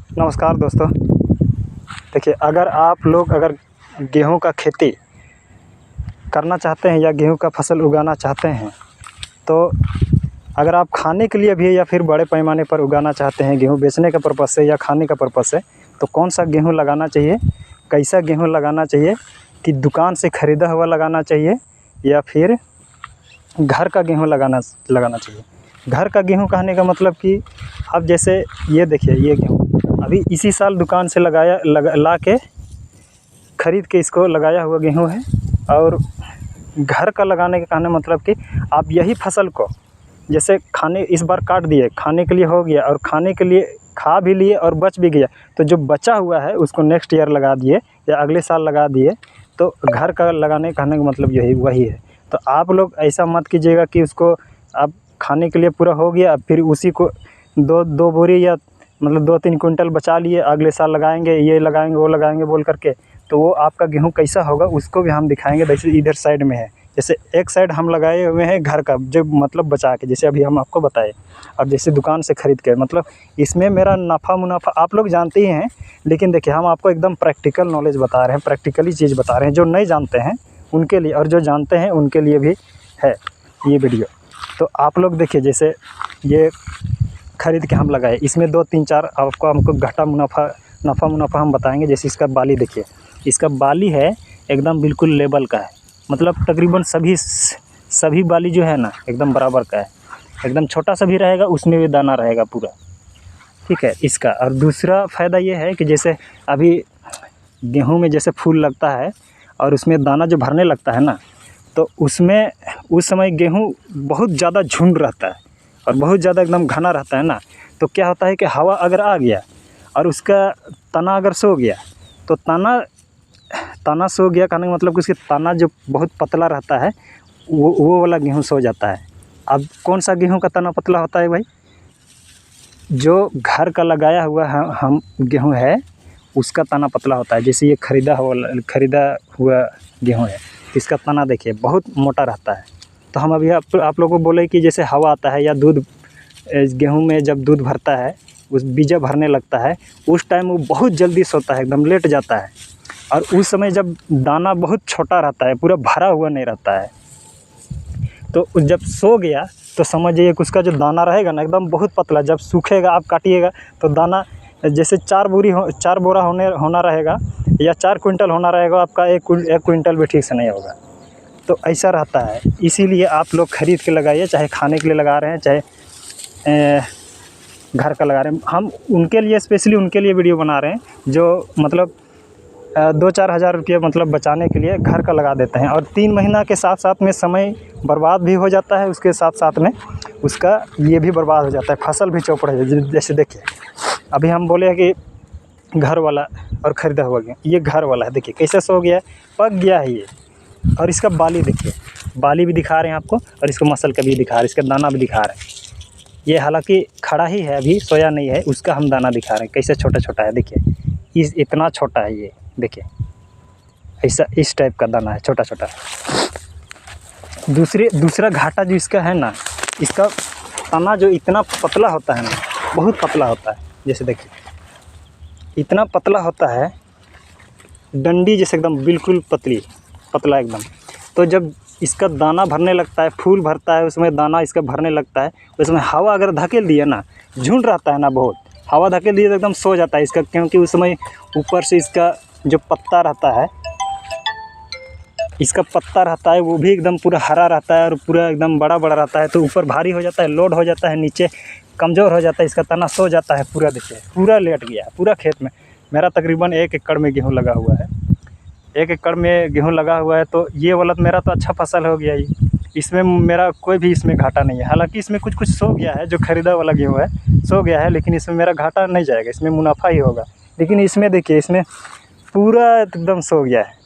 नमस्कार दोस्तों। देखिए, अगर गेहूं का खेती करना चाहते हैं या गेहूं का फसल उगाना चाहते हैं, तो अगर आप खाने के लिए भी या फिर बड़े पैमाने पर उगाना चाहते हैं, गेहूं बेचने का पर्पज़ से या खाने का पर्पज़ से, तो कौन सा गेहूं लगाना चाहिए, कैसा गेहूं लगाना चाहिए, कि दुकान से ख़रीदा हुआ लगाना चाहिए या फिर घर का गेहूं लगाना चाहिए। घर का गेहूं कहने का मतलब कि अब जैसे ये देखिए, ये गेहूं अभी इसी साल दुकान से ला के ख़रीद के इसको लगाया हुआ गेहूं है। और घर का लगाने का कहने मतलब कि आप यही फसल को जैसे खाने इस बार काट दिए, खाने के लिए हो गया और खाने के लिए खा भी लिए और बच भी गया, तो जो बचा हुआ है उसको नेक्स्ट ईयर लगा दिए या अगले साल लगा दिए, तो घर का लगाने कहने का मतलब वही है। तो आप लोग ऐसा मत कीजिएगा कि उसको आप खाने के लिए पूरा हो गया फिर उसी को दो बोरी या मतलब 2-3 कुंटल बचा लिए, अगले साल लगाएंगे, ये लगाएंगे, वो लगाएंगे बोल करके, तो वो आपका गेहूं कैसा होगा उसको भी हम दिखाएंगे। जैसे इधर साइड में है, जैसे एक साइड हम लगाए हुए हैं घर का, जो मतलब बचा के, जैसे अभी हम आपको बताए, और जैसे दुकान से ख़रीद के, मतलब इसमें मेरा नफ़ा मुनाफा आप लोग जानते ही हैं, लेकिन देखिए हम आपको एकदम प्रैक्टिकल नॉलेज बता रहे हैं, प्रैक्टिकली चीज़ बता रहे हैं, जो नहीं जानते हैं उनके लिए और जो जानते हैं उनके लिए भी है ये वीडियो। तो आप लोग देखिए, जैसे ये ख़रीद के हम लगाए, इसमें 2-3-4 आपको हमको नफ़ा मुनाफा हम बताएंगे। जैसे इसका बाली देखिए, इसका बाली है एकदम बिल्कुल लेवल का है, मतलब तकरीबन सभी बाली जो है ना एकदम बराबर का है, एकदम छोटा सा भी रहेगा उसमें भी दाना रहेगा पूरा, ठीक है इसका। और दूसरा फ़ायदा ये है कि जैसे अभी गेहूं में जैसे फूल लगता है और उसमें दाना जो भरने लगता है ना, तो उसमें उस समय गेहूं बहुत ज़्यादा झुंड रहता है और बहुत ज़्यादा एकदम घना रहता है ना, तो क्या होता है कि हवा अगर आ गया और उसका तना अगर सो गया, तो तना सो गया कहने का मतलब कि उसके तना जो बहुत पतला रहता है वो वाला गेहूं सो जाता है। अब कौन सा गेहूं का तना पतला होता है भाई? जो घर का लगाया हुआ हम गेहूं है उसका तना पतला होता है। जैसे ये ख़रीदा हुआ गेहूं है, इसका तना देखिए बहुत मोटा रहता है। तो हम अभी आप लोगों को बोले कि जैसे हवा आता है या दूध, गेहूं में जब दूध भरता है, उस बीजा भरने लगता है, उस टाइम वो बहुत जल्दी सोता है, एकदम लेट जाता है। और उस समय जब दाना बहुत छोटा रहता है, पूरा भरा हुआ नहीं रहता है, तो जब सो गया तो समझिए कि उसका जो दाना रहेगा ना एकदम बहुत पतला, जब सूखेगा आप काटिएगा तो दाना जैसे 4 बोरा होना रहेगा या 4 कुंटल होना रहेगा, आपका एक कुंटल भी ठीक से नहीं होगा। तो ऐसा रहता है, इसीलिए आप लोग ख़रीद के लगाइए, चाहे खाने के लिए लगा रहे हैं चाहे घर का लगा रहे हैं। हम उनके लिए स्पेशली उनके लिए वीडियो बना रहे हैं जो मतलब 2-4 हज़ार रुपये मतलब बचाने के लिए घर का लगा देते हैं, और 3 महीना के साथ साथ में समय बर्बाद भी हो जाता है, उसके साथ साथ में उसका ये भी बर्बाद हो जाता है, फसल भी चौपड़ हो जाती है। जैसे देखिए अभी हम बोले कि घर वाला और ख़रीदा हुआ गया, ये घर वाला है, देखिए कैसे सो गया है, पक गया है ये। और इसका बाली देखिए, बाली भी दिखा रहे हैं आपको, और इसको मसल का भी दिखा रहे हैं, इसका दाना भी दिखा रहे हैं। ये हालांकि खड़ा ही है, अभी सोया नहीं है, उसका हम दाना दिखा रहे हैं कैसे छोटा छोटा है। देखिए इतना छोटा है ये, देखिए ऐसा इस टाइप का दाना है, छोटा छोटा। दूसरा घाटा जो इसका है ना, इसका तना जो इतना पतला होता है ना, बहुत पतला होता है। जैसे देखिए इतना पतला होता है, डंडी जैसे एकदम बिल्कुल पतला एकदम। तो जब इसका दाना भरने लगता है, फूल भरता है, उसमें दाना इसका भरने लगता है, उसमें हवा अगर धकेल दिया ना, झुंड रहता है ना बहुत, हवा धकेल दिया तो एकदम सो जाता है इसका, क्योंकि उस समय ऊपर से इसका जो पत्ता रहता है, इसका पत्ता रहता है वो भी एकदम पूरा हरा रहता है और पूरा एकदम बड़ा रहता है, तो ऊपर भारी हो जाता है, लोड हो जाता है, नीचे कमज़ोर हो जाता है, इसका तना सो जाता है पूरा। देखिए पूरा लेट गया है पूरा खेत में। मेरा तकरीबन 1 एकड़ में गेहूँ लगा हुआ है, 1 एकड़ में गेहूँ लगा हुआ है, तो ये वाला मेरा तो अच्छा फसल हो गया ये, इसमें मेरा कोई भी इसमें घाटा नहीं है। हालांकि इसमें कुछ सो गया है, जो ख़रीदा वाला गेहूँ है सो गया है, लेकिन इसमें मेरा घाटा नहीं जाएगा, इसमें मुनाफा ही होगा। लेकिन इसमें देखिए, इसमें पूरा एकदम सो गया है,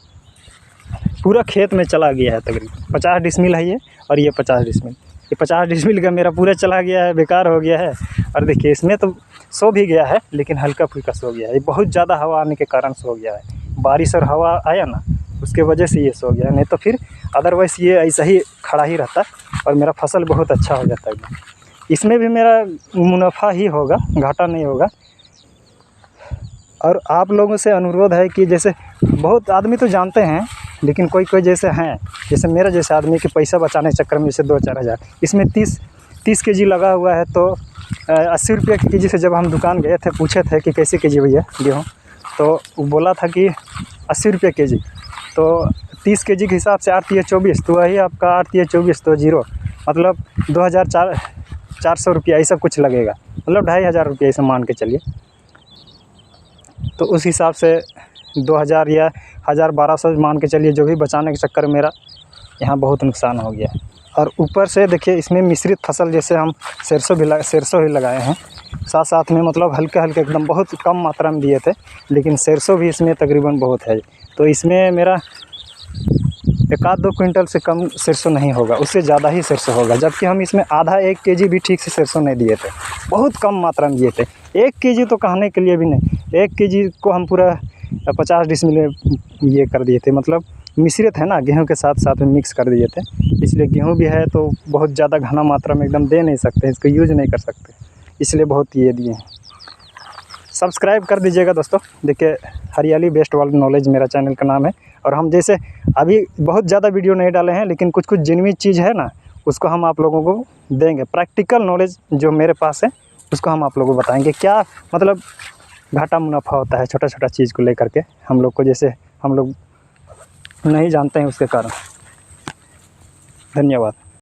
पूरा खेत में चला गया है। तकरीबन 50 डिसमिल है ये, और ये 50 डिसमिल, ये 50 डिसमिल का मेरा पूरा चला गया है, बेकार हो गया है। और देखिए इसमें तो सो भी गया है, लेकिन हल्का फुल्का सो गया है, ये बहुत ज़्यादा हवा आने के कारण सो गया है। बारिश और हवा आया ना, उसके वजह से ये सो गया, नहीं तो फिर अदरवाइज़ ये ऐसा ही खड़ा ही रहता और मेरा फसल बहुत अच्छा हो जाता है। इसमें भी मेरा मुनाफा ही होगा, घाटा नहीं होगा। और आप लोगों से अनुरोध है कि जैसे बहुत आदमी तो जानते हैं, लेकिन कोई कोई जैसे हैं, जैसे मेरा जैसे आदमी कि पैसा बचाने के चक्कर में जैसे 2-4 हज़ार इसमें 30 केजी लगा हुआ है, तो 80 रुपये के जी से जब हम दुकान गए थे, पूछे थे कि कैसे केजी भैया गेहूँ, तो वो बोला था कि 80 रुपये के जी। तो 30 केजी के हिसाब से 8 तिया 24, तो वही आपका 8 तिया 24 तो जीरो, मतलब 2400 रुपया ऐसा कुछ लगेगा, मतलब 2500 रुपये ऐसा मान के चलिए। तो उस हिसाब से 2000 या 1200 मान के चलिए, जो भी बचाने के चक्कर में मेरा यहाँ बहुत नुकसान हो गया। और ऊपर से देखिए इसमें मिश्रित फसल जैसे हम सरसों भी लगाए हैं साथ साथ में, मतलब हल्के हल्के एकदम बहुत कम मात्रा में दिए थे, लेकिन सरसों भी इसमें तकरीबन बहुत है। तो इसमें मेरा 1-2 क्विंटल से कम सरसों नहीं होगा, उससे ज़्यादा ही सरसों होगा, जबकि हम इसमें आधा 1 केजी भी ठीक से सरसों नहीं दिए थे, बहुत कम मात्रा में दिए थे। 1 केजी तो कहने के लिए भी नहीं, 1 केजी को हम पूरा 50 डिसमिल में ये कर दिए थे, मतलब मिश्रित है ना, गेहूं के साथ साथ में मिक्स कर दिए थे। इसलिए गेहूं भी है तो बहुत ज़्यादा घना मात्रा में एकदम दे नहीं सकते, इसको यूज नहीं कर सकते, इसलिए बहुत ये दिए हैं। सब्सक्राइब कर दीजिएगा दोस्तों। देखिए हरियाली बेस्ट वर्ल्ड नॉलेज मेरा चैनल का नाम है, और हम जैसे अभी बहुत ज़्यादा वीडियो नहीं डाले हैं, लेकिन कुछ कुछ जेन्युइन चीज़ है ना, उसको हम आप लोगों को देंगे। प्रैक्टिकल नॉलेज जो मेरे पास है उसको हम आप लोगों को बताएंगे, क्या मतलब घाटा मुनाफा होता है छोटा छोटा चीज़ को लेकर के, हम लोग को जैसे हम लोग नहीं जानते हैं उसके कारण। धन्यवाद।